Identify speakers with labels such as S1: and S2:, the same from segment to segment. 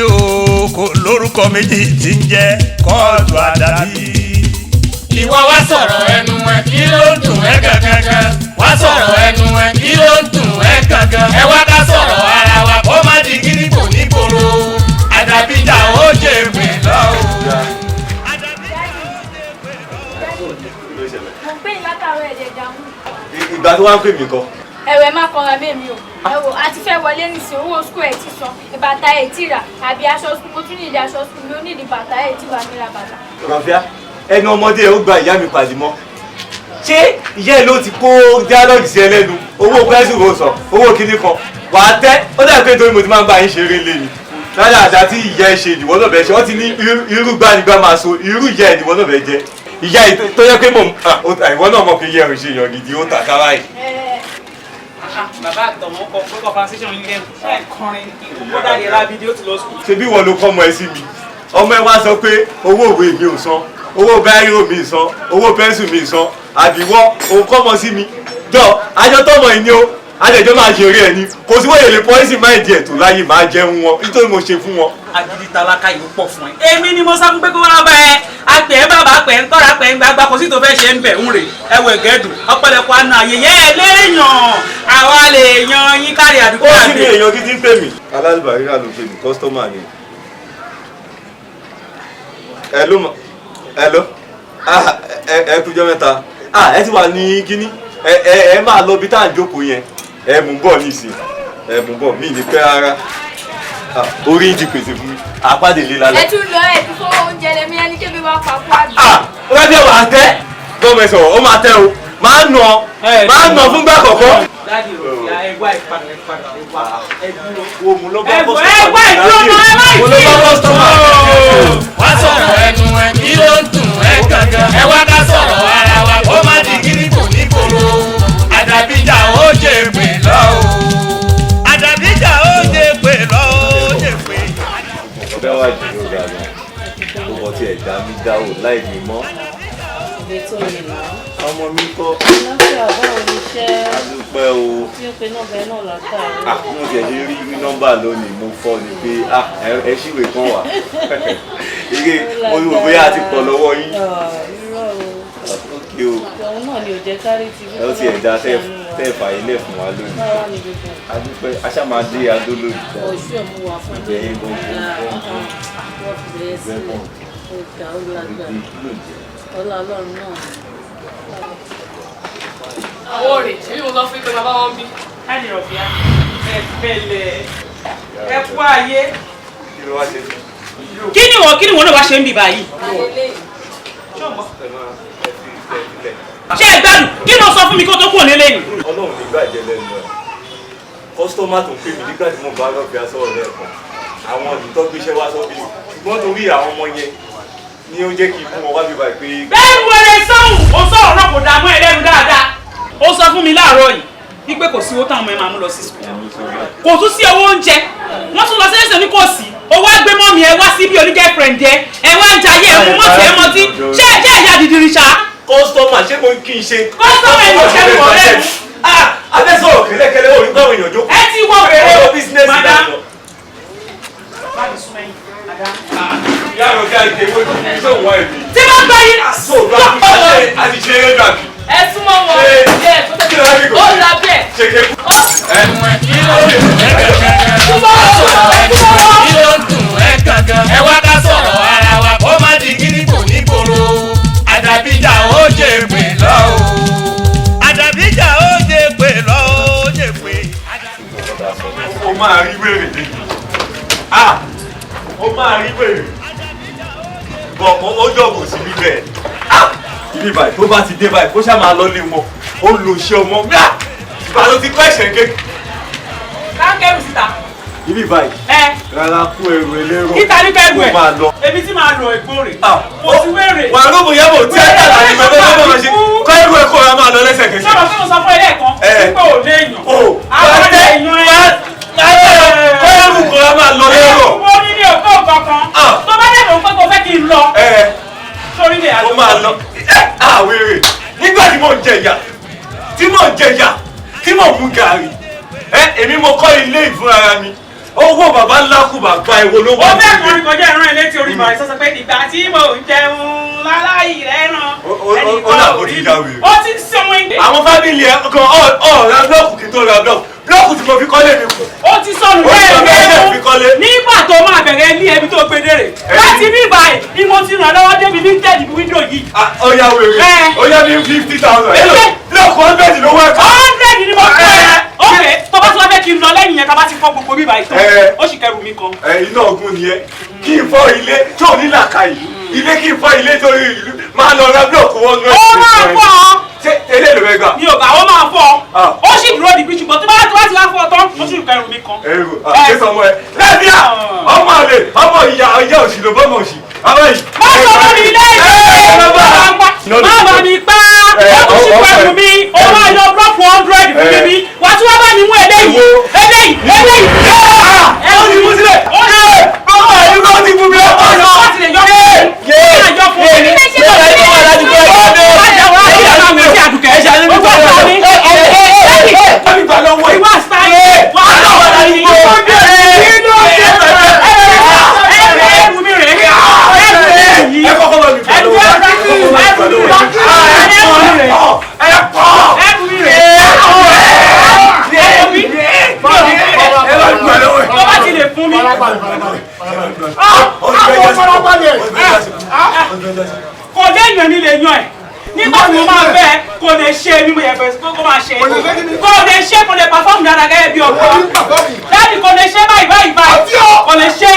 S1: o kò lórúkọ méjì tí ń jẹ́ Kootu Adabi.
S2: Ìwọ wá sọ̀rọ̀ ẹnu ẹ kí ló ń dùn ẹ́ gangan. Wá sọ̀rọ̀ ẹnu ẹ kí ló ń dùn ẹ́ gangan. Ẹ wá ká sọ̀rọ̀ ara wa kó má di gírí kò ní gbòòrò. Adabi jà ó jẹ́ pè lọ́wọ́.
S3: Mo ń pè ní látàárọ̀ ẹ̀jẹ̀ ìdààmú.
S4: Ìgbà tí wọ́n ń pè mí kọ́.
S3: Ẹ̀wẹ̀ má kanra mẹ́mi o. Ẹ wò a ti fẹ́ wọlé nísìnyí owó skul ẹ̀ ti san. Bàtà ẹ̀ ti rà àbí aṣọ skul mo tún ní ìdí aṣọ skul mi ò ní ìdí bàtà ẹ̀ ti wà mí ra bàtà.
S4: Rọ̀fíà ẹnu ọmọdé ẹ̀ ó gba ìyá mi pàdé mọ́. Ṣé ìyá ẹ̀ ló ti kó dialogue sí ẹ lẹ́nu? Owó pẹ́sù wo sọ, owó kíní kan. Wà á tẹ́, ó dà pé torí mo ti máa ń bá yín ṣeré lé ni. Láyà àdá tí ìyá ẹ̀ ṣe ìdìwọ́ náà bẹ̀ ṣe, wọ́n ti ní irú gbanigbá máa so, irú ìyá ìdìwọ́ náà bẹ̀ jẹ́. Ìyá tó yẹ pé ìwọ náà mọ̀ pé ìyá ẹ̀ ń ṣe èèyàn gidi, ó tà kára yìí.
S5: Bàbá àtọ̀mọ́ kọ pé conversation yín lẹ́nu ṣe kọrin kó dáyé ra fídíò tí lọ sùn.
S4: Ṣebí wọn ló kọ́ ọmọ ẹ sí mi. Ọmọ ẹ wá sọ pé owó òwe mi ò san, owó báírò mi san, owó pẹ́ńsù mi san, àbíwọ́ òun kọ́ ọmọ sí mi. Jọ àjọ tọmọ ìní o, àjẹjọ́ máa ṣe eré ẹni. Kò sí wọ́n lè pọ́ìsì máa di ẹ̀tọ́ láyé máa jẹun wọn nítorí mo ṣe fún wọn.
S5: Agídí tálákà yìí pọ̀ fún ẹ. Èmi ni mo sá fún pé kó wá bá ẹ. Àpẹ̀ bàbá àpẹ̀ ń tọ́ra àpẹ̀ ń gbàgbà kò sí tó fẹ́ ṣe ń bẹ̀ ń rè. Ẹwẹ̀ gẹ́dùn ọ̀pọ̀lọpọ̀ àna àyẹyẹ ẹ̀ léèyàn. Àwa lè yan yín kárí àdúgbò
S4: àgbẹ̀. Ó sì ní
S5: àgbẹ̀.
S4: èèyàn gidi ń pè mí. Alálùbáríkà ló pè mí, kọ́sítọ́mà ni. Hello. Ẹ kújọ́ mẹ́ta. Ẹ ti wà ní kíní. Ẹ máa lọ bí tá à ń jókòó yẹn. Ẹ mú bọ̀ nísìn. Ẹ mú bọ̀ mí ní pẹ́ rárá. Orí ti pèsè fún mi. Àpàdé lé lálẹ́.
S3: Ẹ tún lọ ẹ̀ tún fọwọ́ oúnjẹ lẹ́mí ẹni kébí wá papọ̀ àbí.
S4: Ó bá tẹ̀ wà tẹ́. Gbọ́mọ ẹ sọ̀rọ̀, ó máa tẹ́ o. Máa nà fún gbà kọ̀ọ̀kan.
S5: Dáàdì òkè ẹgbà ìpadà ẹgbà ẹdúró.
S4: Wo mo ló bá
S5: Ẹgbà ìdúró náà ẹ má
S4: Mo ló bá kọ́sítọ́mà.
S2: Wá sọ̀rọ̀ ẹnu ẹ kí ló ń dùn ẹ́ gangan. Ẹ wá ká sọ̀rọ̀ ara wa kó má di gírí kò ní gbòòrò. Adabi jà ó jẹ́ pè lọ́wọ́.
S1: Adabi jà ó jẹ́ pè lọ́wọ́ jẹ́ pè.
S4: Ọbẹ̀ wá jù ló ga lọ. Owó tí ẹ̀dá mi dá o láì ní mọ́.
S6: Ètò ìlà.
S4: Ọmọ mi kọ́.
S6: Lọ́sẹ̀ àbá oníṣẹ́.
S4: Adúpẹ́ o.
S6: Tí ó pe nọ́ọ̀bẹ náà látàrí.
S4: Mo tẹ̀ ṣe rí nọ́mbà lónìí mo fọ́ ni pé ẹ ṣíwè kan wà. Ige mo rò bóyá a ti pọ̀ lọ́wọ́ yín.
S6: Irọ́ o.
S4: Ókè o.
S6: Òun náà ni ò jẹ́ kárí ti bí.
S4: Ẹ ó ti ẹ̀dá tẹ́ fà ilé fún wa lónìí.
S6: Báwa ni gbogbo.
S4: Adúpẹ́ aṣámadé adó lónìí.
S6: Oṣù ẹ̀mú wa fún mi.
S4: Ìbẹ̀yìn gbogbo.
S6: Wọ́n fi bẹ̀rẹ̀ sílẹ̀. Ọjà ó lágbára. Ọlá Ọlọ́run náà.
S7: Àwọn òrè ṣé mo sọ fún pé bàbá wọn bí.
S5: Dáàdì Rọ̀fíà ẹ pẹ̀lẹ́ ẹ kú ayé.
S4: Kí ló wá ṣe?
S5: Kí ni wọ́n náà wá ṣe ń bì báyìí? Ṣé ẹ gbádùn? Kí ló sọ fún mi kó tó kúrò nílé ni?
S4: Ọlọ́run nígbà jẹ́ lẹ́nu ẹ̀. Kọ́sítọ́mà tó ń pè mí nígbà tí mo bá Rọ̀fíà sọ̀rọ̀ lẹ́ẹ̀kan. Àwọn olùtọ́ gbéṣẹ́ wá sọ́bí. Ṣùgbọ́n torí àwọn ọmọ yẹn ni ó jẹ́ kí n fún wọn wá bí báyìí pé.
S5: Bẹ́ẹ̀ wọlé sọ́hùn, ó sọ̀rọ̀ náà kò dààmú ẹ lẹ́nu dáadáa. Ó sọ fún mi láàárọ̀ yìí wípé kò sí owó táwọn ọmọ ẹ máa mú lọ sí sùkúl. Kò tún sí owó oúnjẹ. Wọ́n tún lọ sí ẹ̀sẹ̀ ní kò sí. Ó wá gbé mọ́mì ẹ wá sí bí oní girlfriend ẹ. Ẹ wá ń jayé ẹ mú mọ́tì ẹ mọ́tì. Ṣé ẹ̀yà dìdìrì ṣá?
S4: Kọ́sítọ́mà ṣé mo kí n ṣe.
S5: Kọ́sítọ́mà ẹ̀ ló ṣe é wọ̀ lẹ́nu.
S4: Abẹ́ sọ̀rọ̀ kẹ́lẹ́kẹ́lẹ́ orí báwọn èèyàn jókòó.
S5: Ẹ ti wọ bèrè o,
S4: bísínẹ́sì náà
S5: madam.
S4: lọ.
S5: Báyìí súnmọ́ yín, madam.
S4: Ìyá mi ká ìdè wo ìdè ṣé òun wá ẹ̀mí.
S5: Tí wọ́n gbá yín.
S4: Àṣọ ìgbà àti ṣe eré gbàgbé.
S7: Ẹ súnmọ́ wọn. Ẹ tó tẹ̀lé. Ó là bẹ́ẹ̀.
S4: Ṣé kéku.
S2: Ẹnu ẹ kí ló ń dùn ẹ́ gangan. Wá sọ̀rọ̀ ẹnu ẹ kí ló ń dùn ẹ́ gangan. Ẹ wá ká sọ̀rọ̀ ara wa kó má di gírí kò ní gbòòrò. Adabi jà ó jẹ́ pè lọ́wọ́.
S1: Adabi jà ó jẹ́ pè lọ́wọ́ jẹ́ pè.
S4: Ó máa rí wèrè lẹ́yìn. Ó máa rí wèrè. Bọ̀ ó jọ̀bù sí bíbẹ̀. Ibi báyìí tó bá ti dé báyìí kó ṣáà máa lọ lé wọn. Ó lò ṣe ọmọ. Ìgbà ló ti kọ́ ẹ̀ṣẹ̀ kékeré.
S5: Káńkẹ́rù síta.
S4: Ibi báyìí. Rárá kú ẹrù elérò.
S5: Kíta ní kẹ́rù ẹ̀.
S4: Ó máa lọ.
S5: Èmi tí máa lọ ẹ̀gbọ́n rẹ̀. Kò sí wèrè.
S4: Wà á lóbo yẹ́bò tí ẹ dàgbà ní bẹ́ẹ̀ bẹ́ẹ̀ máa ṣe. Kọ́ ẹrù ẹ̀ kó ra máa lọ lẹ́sẹ̀kẹsẹ̀.
S5: Sọ̀rọ̀ fún mi sọ fún ilé ẹ̀kan. Pípé ò léèyàn. Àwọn èèyàn ẹ̀.
S4: Kọ́ ẹrù kó ra máa lọ lérò.
S5: Mo ní ní òkú kankan. Tó bá dẹ̀ mọ̀ pé kò fẹ́ kí n lọ. Sórí ilé àlọ́.
S4: Ó máa lọ. Àwèrè nígbà tí mò ń jẹ̀yà tí mò ń mú gàrí èmi mo kọ́ ilé ìfúnra mi owó bàbá ńlá kù bàbá ìwo ló wà.
S5: ó bẹ́ẹ̀ kọrin kọjá ìran ẹ̀ létí orí ìbàrẹ̀ sọ́sọ́ pé ìgbà tí mo ń jẹun láláì rẹ̀ ràn
S4: ó ti já wèrè.
S5: ó ti sọmọ ìgbé.
S4: àwọn fámìlì ẹ kan ra blọọkù kí tó ra blọọkù tí mo fi kọ́lé mi kù.
S5: ó ti sọnù bẹ́ẹ̀ nígbà tó máa bẹ̀rẹ̀ ilé ẹbí tó gbé dèrè láti bí ìbàrẹ̀ ni mo ti ràn lọ́wọ́ débi ní tẹ́ẹ̀dì wíńdò yìí.
S4: ọ̀ya wèrè ọ̀ya ní 50,000. blọọkù 100 ló wẹ̀ kọ́.
S5: 100 ni mo fẹ́. ok tó bá tún wá fẹ́ kí n lọ lẹ́yìn yẹn ká bá ti fọ́ gbogbo bíbá ìtàn ó sì kẹrù mi kan.
S4: iná ọgbọ́n nìyẹn kí n fọ́ ilé tí ò ní làkàyè ilé kí n fọ́ ilé torí ìlú máa lọ ra blọọkù 100.
S5: ó máa fọ́ ọ.
S4: ṣé eléèlú rẹ gbà.
S5: mi ò gbà ó máa fọ́ ọ ó sì dúró dìgbì ṣùgbọ́n tó bá ti wá fọ́ tán ó sì kẹrù mi kan.
S4: ṣé sọmọ ẹ lẹ́bíà ọmọ àlè ọmọ ìyá òsì ló bọ́mọ̀ òsì ọmọ yìí.
S5: má sọ lórí ilé ìwé má bà mí pa ó tún sì pẹ̀lú mi ó máa yọ blọọkù 100 fún mi wà tí wọ́n bá mi mú eléyìí.
S4: ó ti mú sílẹ̀ ọmọ ẹ̀yìn náà ti mú mi ọmọ náà.
S5: wọ́n ti lè yọ fún mi. yọ fún mi. kò lè yàn ní lè yàn ẹ nígbà tí mo máa bẹ kò lè ṣe bí mo yẹ fẹ kó máa ṣe kò lè ṣe kò lè pàfọ́ọ̀mù dáadáa gẹ́gẹ́ bí ọkọ dáàdì kò lè ṣe báyìí kò lè ṣe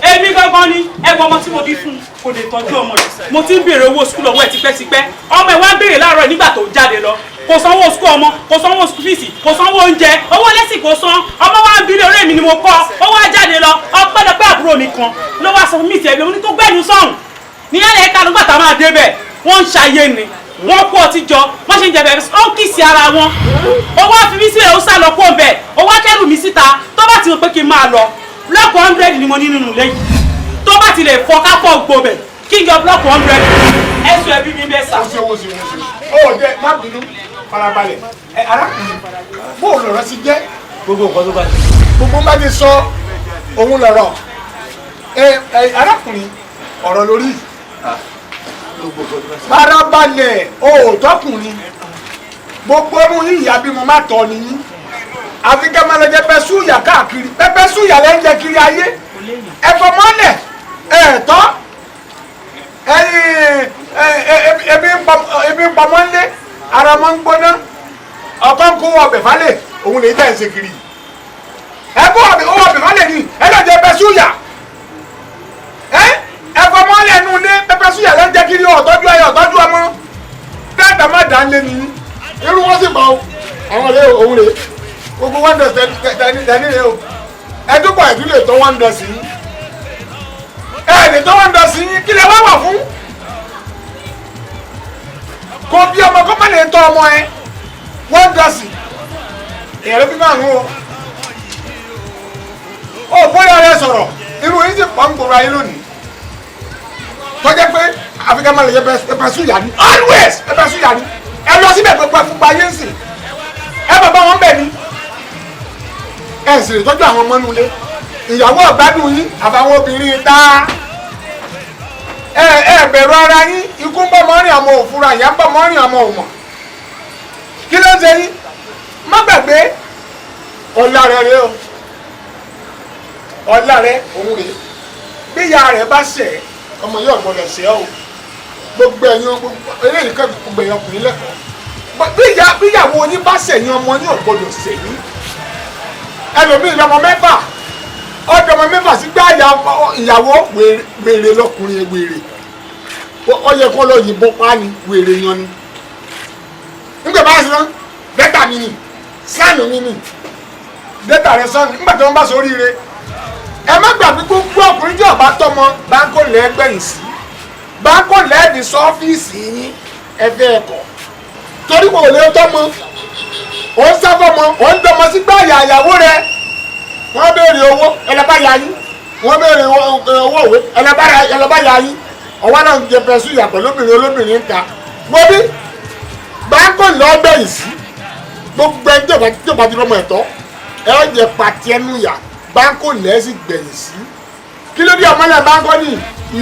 S5: èmi gangan ni ẹ̀gbọ́n ọmọ tí mo bí fún kò lè tọ́jú ọmọ yìí mo ti ń béèrè owó sukúl ọwọ́ ẹ̀ tipẹ́tipẹ́ ọmọ ẹ̀ wá ń béèrè láàárọ̀ nígbà tó jáde lọ kò sanwó sukúl ọmọ kò sanwó sukúl fíìsì kò sanwó oúnjẹ owó lẹ́sìn kò san ọmọ wa ń bí lórí èmi ni mo kọ́ ó wá jáde lọ ọpẹ́lọpẹ́ àbúrò mi kan ló wá sọ mí tiẹ̀ bí oní tó gbẹ́nu sọ̀hún ní ẹ̀rẹ́ ẹ̀ka nígbà tá a máa débẹ̀ wọ́n ń ṣayé ni wọ́n kó ọtí jọ wọ́n ṣe ń jẹ̀bẹ̀ ó ń kìsì ara wọn ó wá fi mí sílẹ̀ ó sá lọ kó bẹ̀ ó wá kẹ́rù mi síta tó bá ti mọ̀ pé kí n máa lọ blọọkù 100 ni mo ní nínú lẹ́yìn tó bá ti lè fọ kápọ̀ gbòbẹ̀ kí n yọ blọọkù 100 ẹ̀sùn ẹbí mi bẹ́ẹ̀ sà.
S8: ó jẹ má bínú farabalẹ̀ arákùnrin bóòlù ọ̀rọ̀ ti jẹ́
S4: gbogbo nǹkan tó bá ti.
S8: gbogbo bá ti sọ òun lọ̀rọ̀ arákùnrin ọ̀rọ̀ lórí farabalẹ̀ òòtọ́kùnrin gbogbo ọmọ yìí ìyá bí mo má tọ́ ni yín àfi kẹ́ máa lọ jẹ pẹ́ súyà káàkiri pẹ́pẹ́ súyà lẹ́ ń jẹ kiri ayé ẹ̀fọ́ mọ́lẹ̀ ẹ̀ẹ́tọ́ ebi ń pamọ́ ńlé ara mọ́ ń gbóná ọkọ̀ ń kó ọbẹ̀ falẹ̀ òun lè tẹ̀ ń ṣe kiri ẹ̀kọ́ ọbẹ̀ falẹ̀ ni ẹ lọ jẹ pẹ́ súyà ẹ̀fọ́ mọ́lẹ̀ nù lé pẹ́pẹ́ súyà lẹ́ ń jẹ kiri ọ̀tọ́jú ayé ọ̀tọ́jú ọmọ dáadáa má dá ń lé nìyí irú wọn sì bọ̀ àwọn ọ̀rẹ́ òun rè gbogbo one dress tẹni rẹ o ẹdúpọ̀ ẹ̀dún lè tọ́ one dress yín lè tọ́ one dress yín kí lè wá wà fún kò bí ọmọ kó má lè tọ́ ọmọ ẹ one dress ìyẹ̀rẹ́ bí máa ń wo ó bóyá rẹ sọ̀rọ̀ irú yín sì pọ̀ ń gbòòrò ayé lónìí tọ́jẹ́ pé àfikẹ́ máa lè yẹ pẹpẹ súyà ní always pẹpẹ súyà ní ẹ lọ síbẹ̀ pẹpẹ fún gbayé ń sìn ẹ bàbá wọn bẹ̀ ni ẹ sì lè tọ́jú àwọn ọmọ nulẹ̀ ìyàwó ọ̀gbádùn yín àbáwọn obìnrin ta ẹ bẹ̀rù ara yín ikú ń bọ̀ mọ́rin àmọ́ òfurufú ìyá ń bọ̀ mọ́rin àmọ́ òmọ̀ kí ló ń ṣe yín má gbàgbé ọ̀la rẹ rẹ o ọ̀la rẹ òun rè bí ìyá rẹ bá ṣẹ̀ ọmọ yóò gbọdọ̀ ṣe ọ́ o gbogbo ẹ̀yin eléyìí kan gbogbo ẹ̀yin ọkùnrin lẹ́kọ̀ọ́ bí ìyàwó yín bá ṣẹ̀yìn ọmọ yóò gbọdọ̀ ṣẹ̀yìn ẹlòmíì lọmọ mẹ́fà ọdọmọ mẹ́fà sí gbá ìyàwó wèrè lọkùnrin wèrè ọyẹ kọ́ lọ yìnbọn pa ni wèrè yan ni nígbà bá ṣe tán dẹ́tà mi ni sáànù mi ni dẹ́tà rẹ sáànù nígbà tí wọ́n bá sọ oríire ẹ má gbàgbé gbogbo ọkùnrin tí ọba tọmọ báńkò lẹ́gbẹ̀yìn sí báńkò lẹ́ẹ̀dì sọ́fíìsì yín ẹ̀fẹ́ ẹ̀kọ́ torí kò lè tọmọ ó ń sáfọmọ ó ń dọmọ sí gbá ìyàwó rẹ wọ́n béèrè owó ẹlẹ́bá ya yín wọ́n béèrè owó òwe ẹlẹ́bá ya yín ọwọ́ náà ń jẹ pẹ̀sù ìyàpọ̀ lóbìnrin olóbìnrin ń ta gbóbi báńkò lọ́gbẹ̀yìn sí gbogbo ẹni tí ò bá ti lọ́mọ ẹ̀tọ́ ẹ ó jẹ pàtí ẹnu yà báńkò lẹ́sì gbẹ̀yìn sí kí ló dé ọmọlẹ̀ báńkò ní ikú.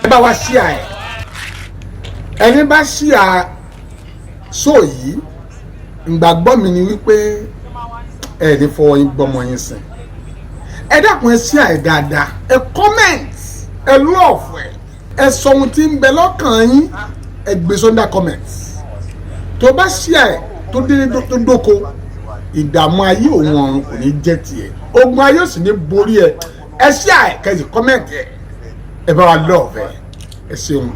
S8: ẹ bá wa ṣíà ẹ ẹni bá ṣíà sọ yìí ìgbàgbọ́ mi ni wípé ẹ ní fọwọ́ yín gbọ́mọ yín sìn ẹ dákun ẹ ṣíà ẹ dáadáa ẹ comment ẹ love ẹ sọ ohun tí ń bẹ lọ́kàn yín ẹ gbé sọ́ndà comment tó bá ṣíà ẹ tó dé tó dóko ìdààmú ayé òun ọ̀run kò ní jẹ́ tiẹ̀ ogun ayé ò sì ní borí ẹ ẹ ṣíà ẹ kẹsì comment ẹ bá wa love ẹ ṣeun.